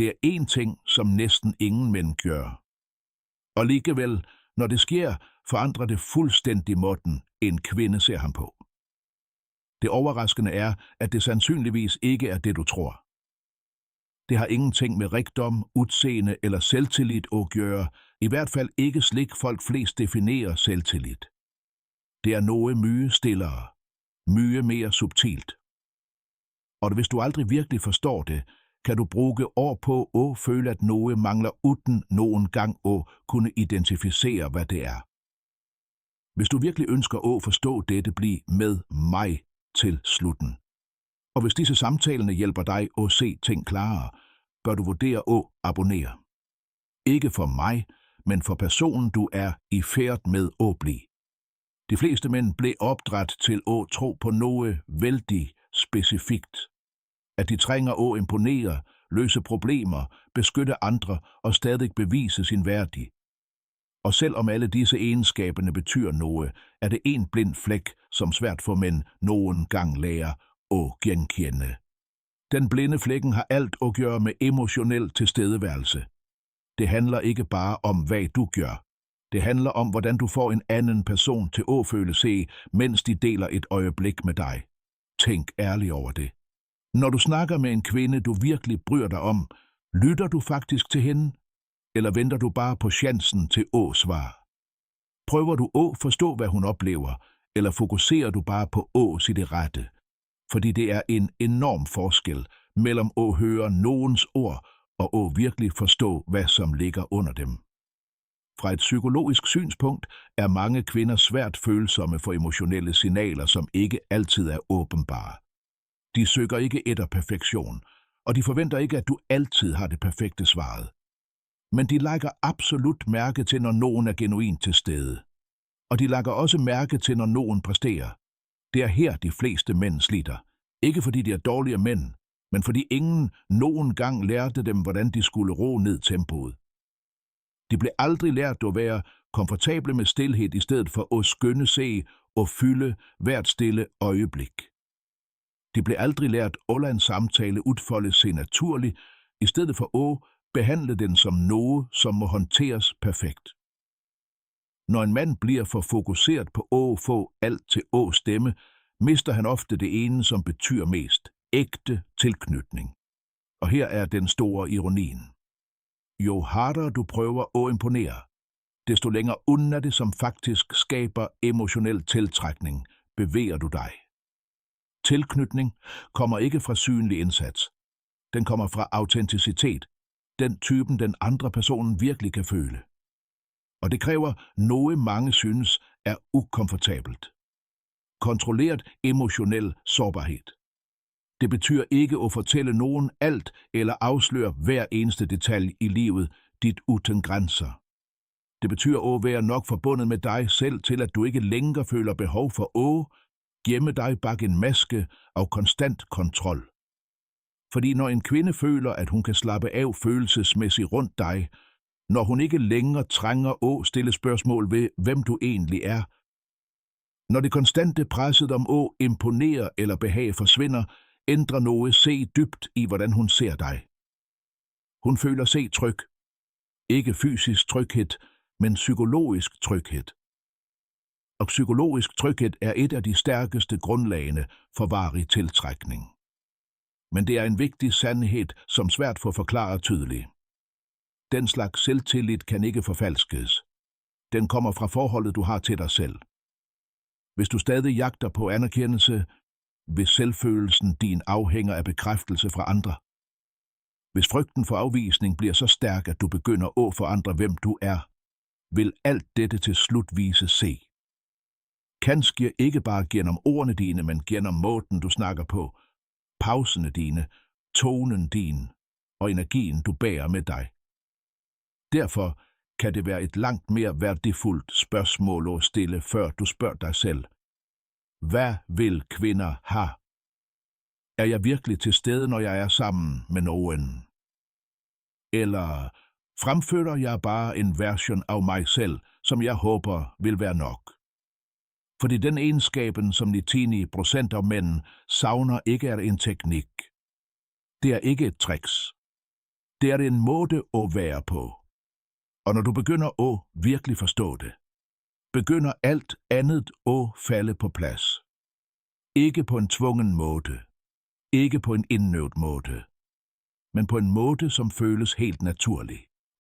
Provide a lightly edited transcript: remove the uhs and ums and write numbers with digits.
Det er én ting, som næsten ingen mænd gør. Og alligevel, når det sker, forandrer det fuldstændig måden, en kvinde ser ham på. Det overraskende er, at det sandsynligvis ikke er det, du tror. Det har ingenting med rigdom, udseende eller selvtillid at gøre, i hvert fald ikke slik folk flest definerer selvtillid. Det er noget mye stillere, mye mere subtilt. Og hvis du aldrig virkelig forstår det, kan du bruge år på at føle, at noget mangler uden nogen gang at kunne identificere, hvad det er. Hvis du virkelig ønsker at forstå dette, bliv med mig til slutten. Og hvis disse samtalerne hjælper dig at se ting klarere, bør du vurdere at abonnere. Ikke for mig, men for personen, du er i færd med at blive. De fleste mænd blev opdraget til at tro på noget vældig specifikt. At de trænger at imponere, løse problemer, beskytte andre og stadig bevise sin værdi. Og selvom alle disse egenskaberne betyder noget, er det en blind flæk, som svært for mænd nogen gang lærer at genkende. Den blinde flækken har alt at gøre med emotionel tilstedeværelse. Det handler ikke bare om, hvad du gør. Det handler om, hvordan du får en anden person til at føle sig, mens de deler et øjeblik med dig. Tænk ærligt over det. Når du snakker med en kvinde, du virkelig bryr dig om, lytter du faktisk til hende? Eller venter du bare på chancen til at svare? Prøver du at forstå, hvad hun oplever, eller fokuserer du bare på at sige det rette? Fordi det er en enorm forskel mellem at høre nogens ord og at virkelig forstå, hvad som ligger under dem. Fra et psykologisk synspunkt er mange kvinder svært følsomme for emotionelle signaler, som ikke altid er åbenbare. De søger ikke efter perfektion, og de forventer ikke, at du altid har det perfekte svaret. Men de lægger absolut mærke til, når nogen er genuint til stede. Og de lægger også mærke til, når nogen præsterer. Det er her, de fleste mænd sliter. Ikke fordi de er dårlige mænd, men fordi ingen nogen gang lærte dem, hvordan de skulle ro ned tempoet. De blev aldrig lært at være komfortable med stilhed i stedet for at skynde sig og fylde hvert stille øjeblik. De blev aldrig lært at lade en samtale udfolde sig naturligt, i stedet for at behandle den som noget, som må håndteres perfekt. Når en mand bliver for fokuseret på at få alt til at stemme, mister han ofte det ene, som betyder mest: ægte tilknytning. Og her er den store ironien. Jo hardere du prøver at imponere, desto længere under det, som faktisk skaber emotionel tiltrækning, bevæger du dig. Tilknytning kommer ikke fra synlig indsats. Den kommer fra autenticitet, den typen den andre person virkelig kan føle. Og det kræver noget mange synes er ukomfortabelt. Kontrolleret emotionel sårbarhed. Det betyder ikke at fortælle nogen alt eller afsløre hver eneste detalje i livet, dit uden grænser. Det betyder at være nok forbundet med dig selv til, at du ikke længere føler behov for at gemme dig bag en maske af konstant kontrol. Fordi når en kvinde føler, at hun kan slappe af følelsesmæssigt rundt dig, når hun ikke længere trænger at stille spørgsmål ved, hvem du egentlig er, når det konstante presset om at imponere eller behage forsvinder, ændrer noget se dybt i, hvordan hun ser dig. Hun føler sig tryg. Ikke fysisk tryghed, men psykologisk tryghed. Og psykologisk tryghed er et af de stærkeste grundlagene for varig tiltrækning. Men det er en vigtig sandhed, som svært får forklaret tydeligt. Den slags selvtillid kan ikke forfalskes. Den kommer fra forholdet, du har til dig selv. Hvis du stadig jagter på anerkendelse, hvis selvfølelsen din afhænger af bekræftelse fra andre. Hvis frygten for afvisning bliver så stærk, at du begynder at forandre, hvem du er, vil alt dette til slut vise sig. Kanskje ikke bare gennem ordene dine, men gennem måden, du snakker på, pauserne dine, tonen din og energien, du bærer med dig. Derfor kan det være et langt mere værdifuldt spørgsmål at stille, før du spørger dig selv. Hvad vil kvinder have? Er jeg virkelig til stede, når jeg er sammen med nogen? Eller fremfører jeg bare en version af mig selv, som jeg håber vil være nok? Fordi den egenskaben, som 99% af mænd savner, ikke er en teknik. Det er ikke et tricks. Det er en måde at være på. Og når du begynder at virkelig forstå det, begynder alt andet at falde på plads. Ikke på en tvungen måde, ikke på en indøvet måde, men på en måde, som føles helt naturlig.